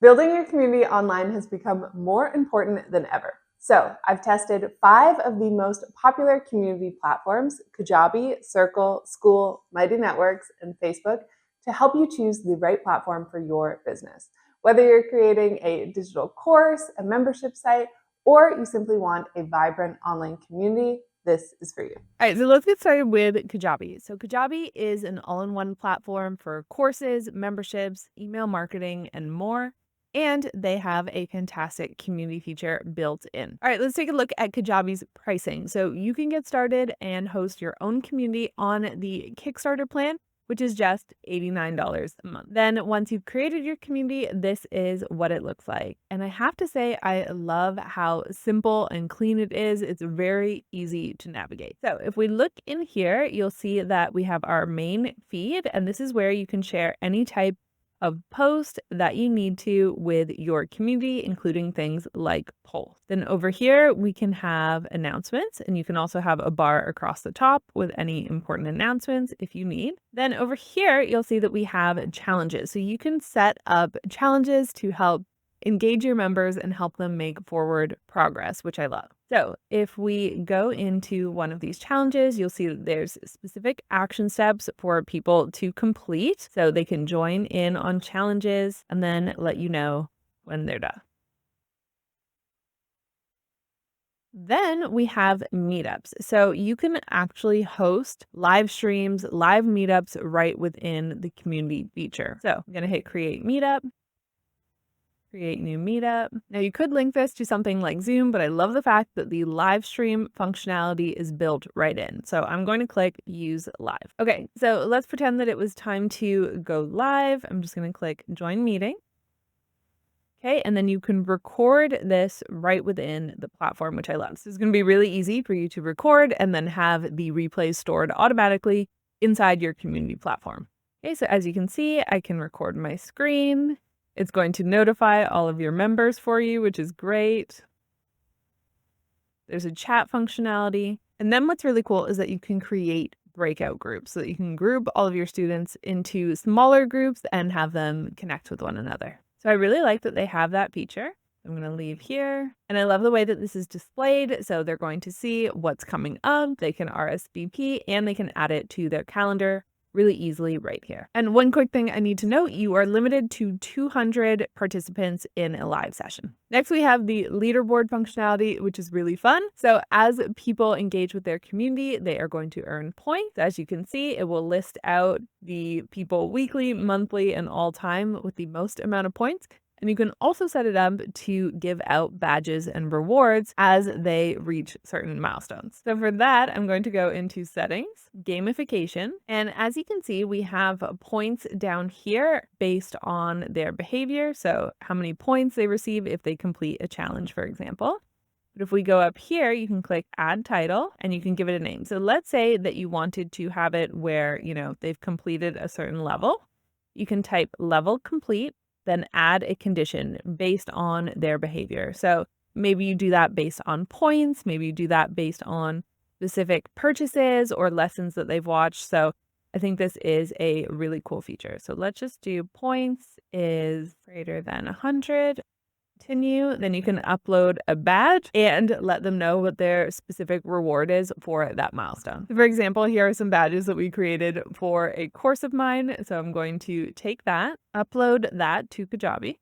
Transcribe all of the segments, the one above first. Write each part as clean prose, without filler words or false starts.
Building your community online has become more important than ever. So I've tested 5 of the most popular community platforms, Kajabi, Circle, Skool, Mighty Networks, and Facebook, to help you choose the right platform for your business. Whether you're creating a digital course, a membership site, or you simply want a vibrant online community, this is for you. All right, so let's get started with Kajabi. So Kajabi is an all-in-one platform for courses, memberships, email marketing, and more. And they have a fantastic community feature built in. All right, let's take a look at Kajabi's pricing. So you can get started and host your own community on the Kickstarter plan, which is just $89 a month. Then once you've created your community, this is what it looks like. And I have to say, I love how simple and clean it is. It's very easy to navigate. So if we look in here, you'll see that we have our main feed, and this is where you can share any type of post that you need to with your community, including things like polls. Then over here, we can have announcements, and you can also have a bar across the top with any important announcements if you need. Then over here, you'll see that we have challenges. So you can set up challenges to help engage your members and help them make forward progress, which I love. So if we go into one of these challenges, you'll see that there's specific action steps for people to complete so they can join in on challenges and then let you know when they're done. Then we have meetups. So you can actually host live streams, live meetups right within the community feature. So I'm going to hit create meetup. Create new meetup. Now you could link this to something like Zoom, but I love the fact that the live stream functionality is built right in. So I'm going to click use live. Okay, so let's pretend that it was time to go live. I'm just going to click join meeting. Okay, and then you can record this right within the platform, which I love. So it's going to be really easy for you to record and then have the replays stored automatically inside your community platform. Okay, so as you can see, I can record my screen. It's going to notify all of your members for you, which is great. There's a chat functionality. And then what's really cool is that you can create breakout groups so that you can group all of your students into smaller groups and have them connect with one another. So I really like that they have that feature. I'm going to leave here. And I love the way that this is displayed. So they're going to see what's coming up. They can RSVP and they can add it to their calendar really easily right here. And one quick thing I need to note, you are limited to 200 participants in a live session. Next, we have the leaderboard functionality, which is really fun. So as people engage with their community, they are going to earn points. As you can see, it will list out the people weekly, monthly, and all time with the most amount of points. And you can also set it up to give out badges and rewards as they reach certain milestones. So for that, I'm going to go into settings, gamification. And as you can see, we have points down here based on their behavior. So how many points they receive if they complete a challenge, for example. But if we go up here, you can click add title and you can give it a name. So let's say that you wanted to have it where, they've completed a certain level. You can type level complete, then add a condition based on their behavior. So maybe you do that based on points, maybe you do that based on specific purchases or lessons that they've watched. So I think this is a really cool feature. So let's just do points is greater than 100. Continue, then you can upload a badge and let them know what their specific reward is for that milestone. So for example, here are some badges that we created for a course of mine. So I'm going to take that, upload that to Kajabi,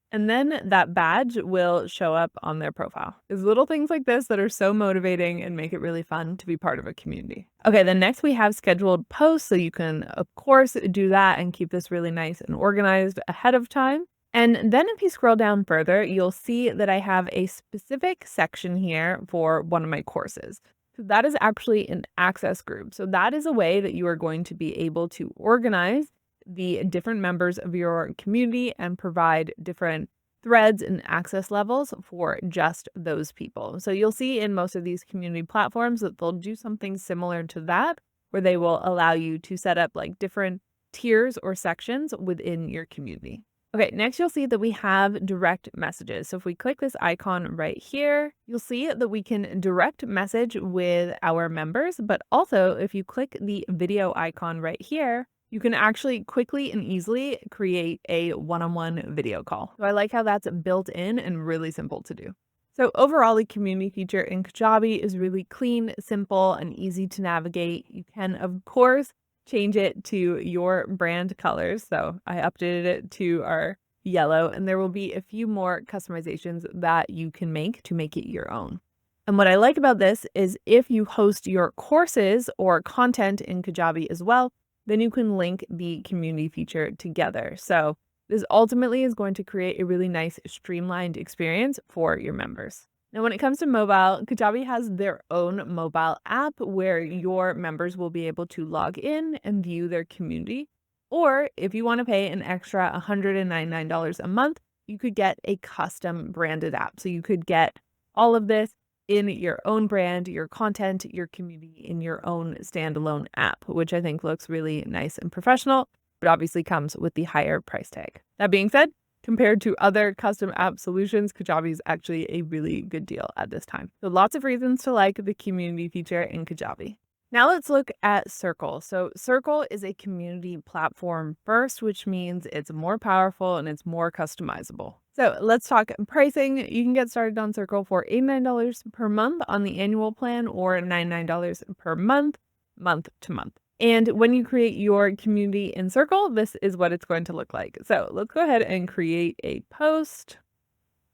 and then that badge will show up on their profile. There's little things like this that are so motivating and make it really fun to be part of a community. Okay, then next we have scheduled posts. So you can, of course, do that and keep this really nice and organized ahead of time. And then if you scroll down further, you'll see that I have a specific section here for one of my courses. So that is actually an access group. So that is a way that you are going to be able to organize the different members of your community and provide different threads and access levels for just those people. So you'll see in most of these community platforms that they'll do something similar to that, where they will allow you to set up like different tiers or sections within your community. Okay, next you'll see that we have direct messages. So if we click this icon right here, you'll see that we can direct message with our members, but also if you click the video icon right here, you can actually quickly and easily create a one-on-one video call. So I like how that's built in and really simple to do. So overall, the community feature in Kajabi is really clean, simple, and easy to navigate. You can, of course, change it to your brand colors. So I updated it to our yellow, and there will be a few more customizations that you can make to make it your own. And what I like about this is if you host your courses or content in Kajabi as well, then you can link the community feature together. So this ultimately is going to create a really nice streamlined experience for your members. Now, when it comes to mobile, Kajabi has their own mobile app where your members will be able to log in and view their community. Or if you want to pay an extra $199 a month, you could get a custom branded app. So you could get all of this in your own brand, your content, your community in your own standalone app, which I think looks really nice and professional, but obviously comes with the higher price tag. That being said, compared to other custom app solutions, Kajabi is actually a really good deal at this time. So lots of reasons to like the community feature in Kajabi. Now let's look at Circle. So Circle is a community platform first, which means it's more powerful and it's more customizable. So let's talk pricing. You can get started on Circle for $89 per month on the annual plan or $99 per month, month to month. And when you create your community in Circle, this is what it's going to look like. So let's go ahead and create a post.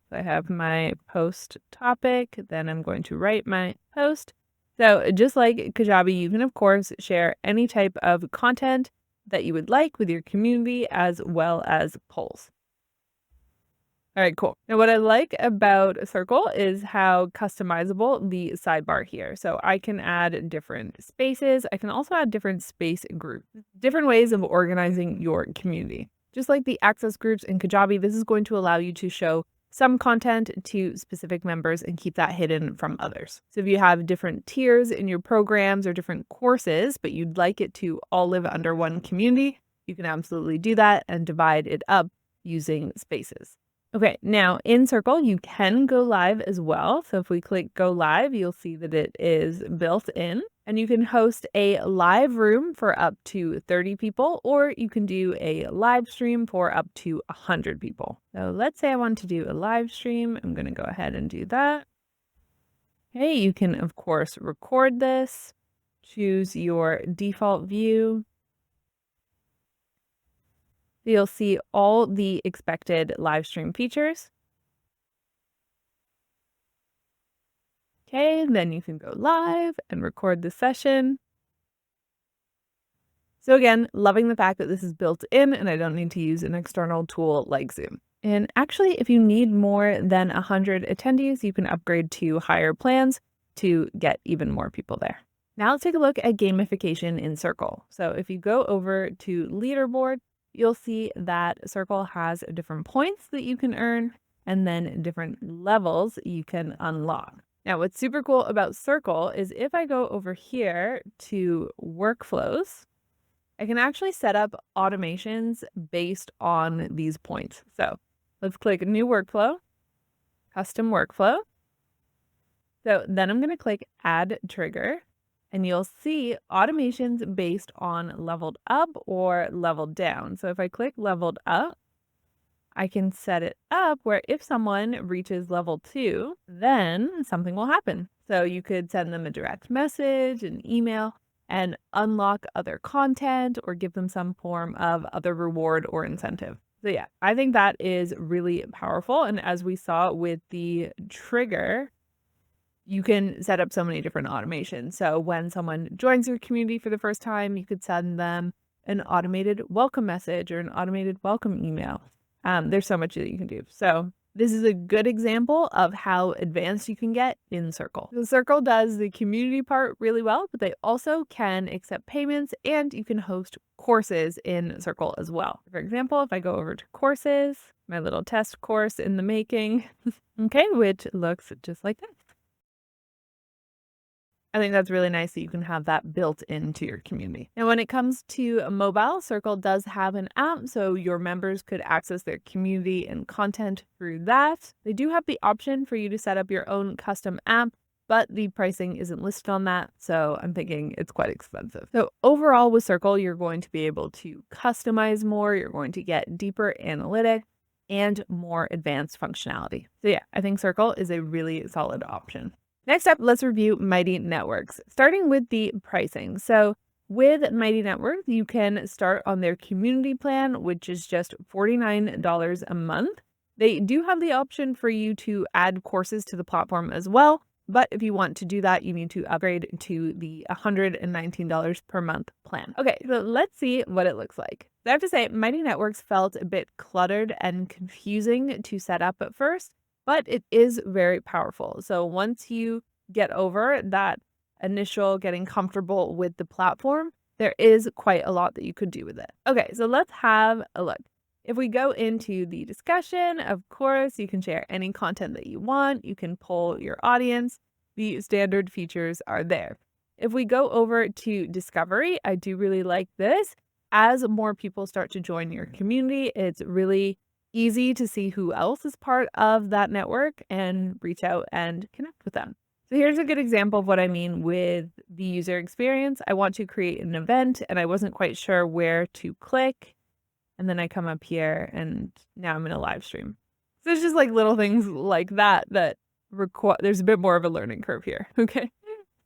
So I have my post topic, then I'm going to write my post. So just like Kajabi, you can, of course, share any type of content that you would like with your community as well as polls. All right, cool. Now, what I like about Circle is how customizable the sidebar here. So I can add different spaces. I can also add different space groups, different ways of organizing your community. Just like the access groups in Kajabi, this is going to allow you to show some content to specific members and keep that hidden from others. So if you have different tiers in your programs or different courses, but you'd like it to all live under one community, you can absolutely do that and divide it up using spaces. Okay, now in Circle, you can go live as well. So if we click go live, you'll see that it is built in. And you can host a live room for up to 30 people, or you can do a live stream for up to 100 people. So let's say I want to do a live stream. I'm going to go ahead and do that. Okay, you can, of course, record this, choose your default view. You'll see all the expected live stream features. Okay, then you can go live and record the session. So again, loving the fact that this is built in and I don't need to use an external tool like Zoom. And actually, if you need more than 100 attendees, you can upgrade to higher plans to get even more people there. Now let's take a look at gamification in Circle. So if you go over to Leaderboard, you'll see that Circle has different points that you can earn and then different levels you can unlock. Now, what's super cool about Circle is if I go over here to workflows, I can actually set up automations based on these points. So let's click new workflow, custom workflow. So then I'm going to click add trigger and you'll see automations based on leveled up or leveled down. So if I click leveled up, I can set it up where if someone reaches level 2, then something will happen. So you could send them a direct message, an email, and unlock other content or give them some form of other reward or incentive. So yeah, I think that is really powerful. And as we saw with the trigger, you can set up so many different automations. So when someone joins your community for the first time, you could send them an automated welcome message or an automated welcome email. There's so much that you can do. So this is a good example of how advanced you can get in Circle. The Circle does the community part really well, but they also can accept payments and you can host courses in Circle as well. For example, if I go over to courses, my little test course in the making, okay, which looks just like this. I think that's really nice that you can have that built into your community. Now, when it comes to mobile, Circle does have an app, so your members could access their community and content through that. They do have the option for you to set up your own custom app, but the pricing isn't listed on that, so I'm thinking it's quite expensive. So overall with Circle, you're going to be able to customize more, you're going to get deeper analytics, and more advanced functionality. So yeah, I think Circle is a really solid option. Next up, let's review Mighty Networks, starting with the pricing. So with Mighty Networks, you can start on their community plan, which is just $49 a month. They do have the option for you to add courses to the platform as well, but if you want to do that, you need to upgrade to the $119 per month plan. Okay, so let's see what it looks like. I have to say, Mighty Networks felt a bit cluttered and confusing to set up at first, but it is very powerful. So once you get over that initial getting comfortable with the platform, there is quite a lot that you could do with it. Okay, so let's have a look. If we go into the discussion, of course, you can share any content that you want. You can poll your audience. The standard features are there. If we go over to discovery, I do really like this. As more people start to join your community, it's really easy to see who else is part of that network and reach out and connect with them. So here's a good example of what I mean with the user experience. I want to create an event and I wasn't quite sure where to click. And then I come up here and now I'm in a live stream. So it's just like little things like that require, there's a bit more of a learning curve here. Okay.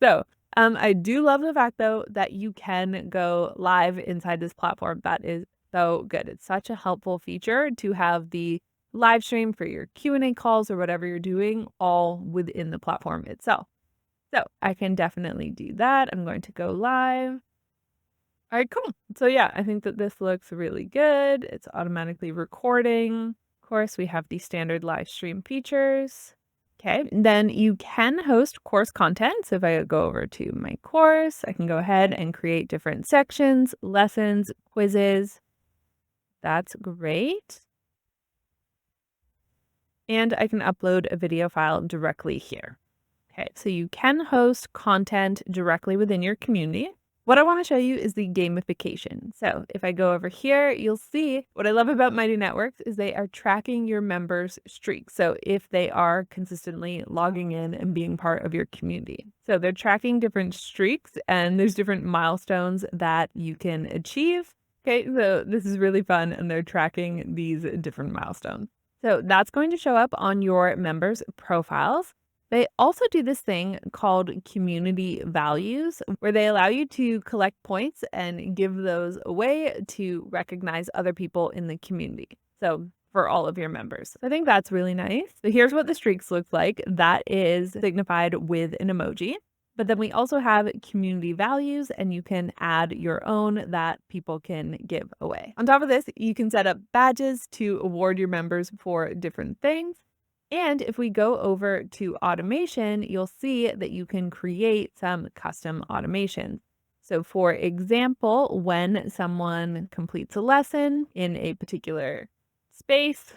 So I do love the fact though that you can go live inside this platform. That is so good. It's such a helpful feature to have the live stream for your Q&A calls or whatever you're doing all within the platform itself. So I can definitely do that. I'm going to go live. All right, cool. So yeah, I think that this looks really good. It's automatically recording. Of course, we have the standard live stream features. Okay, then you can host course content. So if I go over to my course, I can go ahead and create different sections, lessons, quizzes. That's great. And I can upload a video file directly here. Okay, so you can host content directly within your community. What I want to show you is the gamification. So if I go over here, you'll see what I love about Mighty Networks is they are tracking your members' streaks. So if they are consistently logging in and being part of your community. So they're tracking different streaks and there's different milestones that you can achieve. Okay, so this is really fun and they're tracking these different milestones. So that's going to show up on your members' profiles. They also do this thing called community values, where they allow you to collect points and give those away to recognize other people in the community. So for all of your members. I think that's really nice. So here's what the streaks look like. That is signified with an emoji. But then we also have community values and you can add your own that people can give away. On top of this, you can set up badges to award your members for different things. And if we go over to automation, you'll see that you can create some custom automations. So for example, when someone completes a lesson in a particular space,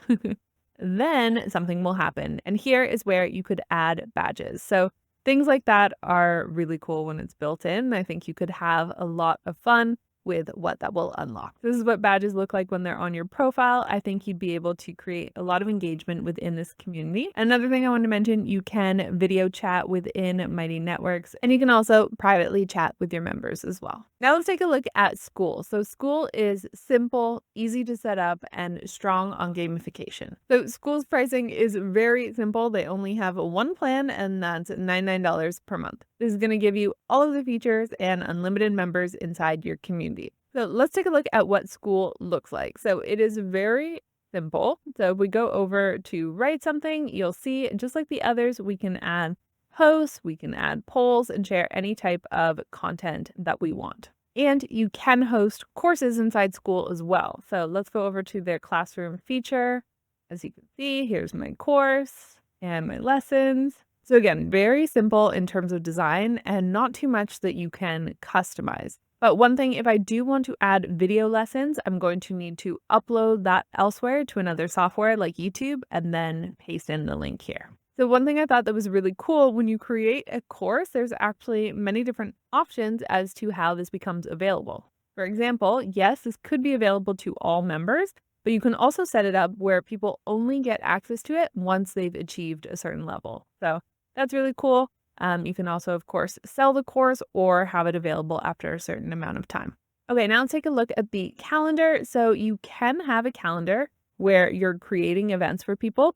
then something will happen. And here is where you could add badges. So things like that are really cool when it's built in. I think you could have a lot of fun with what that will unlock. This is what badges look like when they're on your profile. I think you'd be able to create a lot of engagement within this community. Another thing I want to mention, you can video chat within Mighty Networks, and you can also privately chat with your members as well. Now let's take a look at Skool. So Skool is simple, easy to set up, and strong on gamification. So Skool's pricing is very simple. They only have one plan, and that's $99 per month. This is going to give you all of the features and unlimited members inside your community. So let's take a look at what Skool looks like. So it is very simple. So if we go over to write something, you'll see just like the others, we can add posts, we can add polls and share any type of content that we want. And you can host courses inside Skool as well. So let's go over to their classroom feature. As you can see, here's my course and my lessons. So again, very simple in terms of design and not too much that you can customize. But one thing, if I do want to add video lessons, I'm going to need to upload that elsewhere to another software like YouTube and then paste in the link here. So one thing I thought that was really cool, when you create a course, there's actually many different options as to how this becomes available. For example, yes, this could be available to all members, but you can also set it up where people only get access to it once they've achieved a certain level. So that's really cool. You can also, of course, sell the course or have it available after a certain amount of time. Okay, now let's take a look at the calendar. So you can have a calendar where you're creating events for people,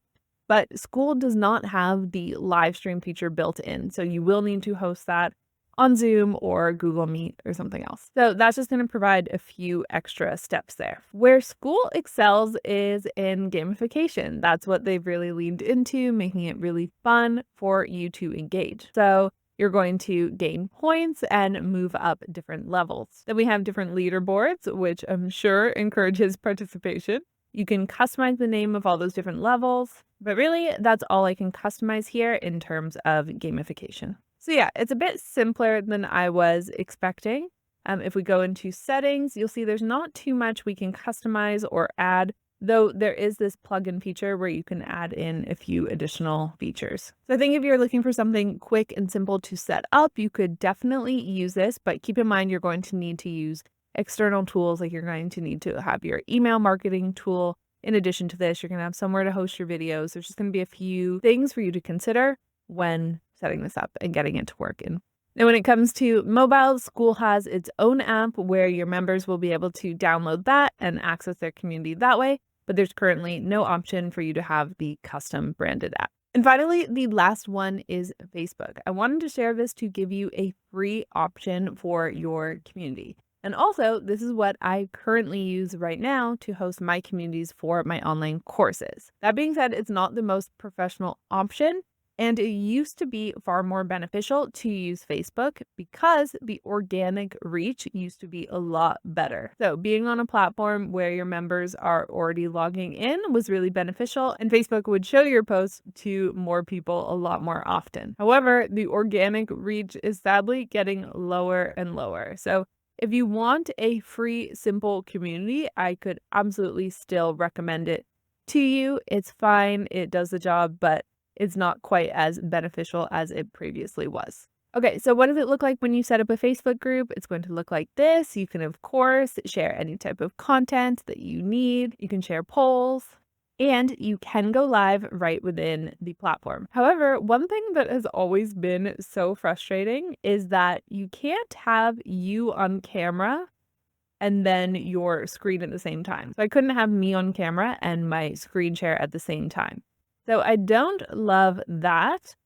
but Skool does not have the live stream feature built in. So you will need to host that on Zoom or Google Meet or something else. So that's just going to provide a few extra steps there. Where Skool excels is in gamification. That's what they've really leaned into, making it really fun for you to engage. So you're going to gain points and move up different levels. Then we have different leaderboards, which I'm sure encourages participation. You can customize the name of all those different levels, but really that's all I can customize here in terms of gamification. So yeah, it's a bit simpler than I was expecting. If we go into settings, you'll see there's not too much we can customize or add, though there is this plugin feature where you can add in a few additional features. So I think if you're looking for something quick and simple to set up, you could definitely use this, but keep in mind you're going to need to use external tools, like you're going to need to have your email marketing tool. In addition to this, you're going to have somewhere to host your videos. There's just going to be a few things for you to consider when setting this up and getting it to work in. Now, when it comes to mobile, Skool has its own app where your members will be able to download that and access their community that way, but there's currently no option for you to have the custom branded app. And finally, the last one is Facebook. I wanted to share this to give you a free option for your community. And also, this is what I currently use right now to host my communities for my online courses. That being said, it's not the most professional option, and it used to be far more beneficial to use Facebook because the organic reach used to be a lot better. So being on a platform where your members are already logging in was really beneficial, and Facebook would show your posts to more people a lot more often. However, the organic reach is sadly getting lower and lower. So if you want a free, simple community, I could absolutely still recommend it to you. It's fine, it does the job, but it's not quite as beneficial as it previously was. Okay, so what does it look like when you set up a Facebook group? It's going to look like this. You can, of course, share any type of content that you need. You can share polls, and you can go live right within the platform. However, one thing that has always been so frustrating is that you can't have you on camera and then your screen at the same time. So I couldn't have me on camera and my screen share at the same time. So I don't love that.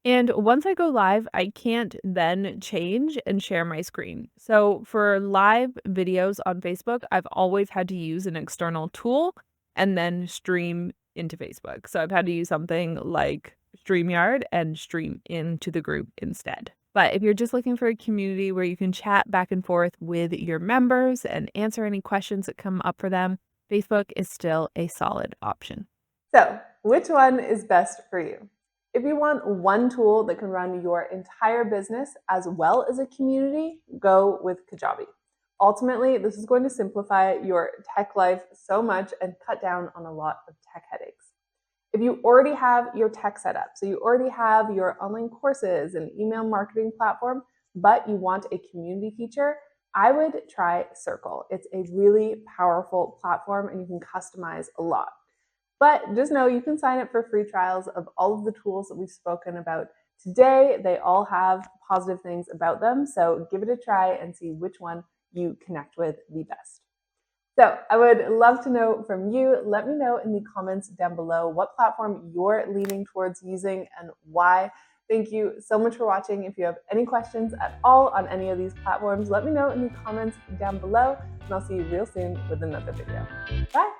And once I go live, I can't then change and share my screen. So for live videos on Facebook, I've always had to use an external tool and then stream into Facebook. So I've had to use something like StreamYard and stream into the group instead. But if you're just looking for a community where you can chat back and forth with your members and answer any questions that come up for them, Facebook is still a solid option. So, which one is best for you? If you want one tool that can run your entire business as well as a community, go with Kajabi. Ultimately, this is going to simplify your tech life so much and cut down on a lot of tech headaches. If you already have your tech set up, so you already have your online courses and email marketing platform, but you want a community feature, I would try Circle. It's a really powerful platform and you can customize a lot. But just know you can sign up for free trials of all of the tools that we've spoken about today. They all have positive things about them, so give it a try and see which one you connect with the best. So I would love to know from you. Let me know in the comments down below what platform you're leaning towards using and why. Thank you so much for watching. If you have any questions at all on any of these platforms, let me know in the comments down below, and I'll see you real soon with another video. Bye.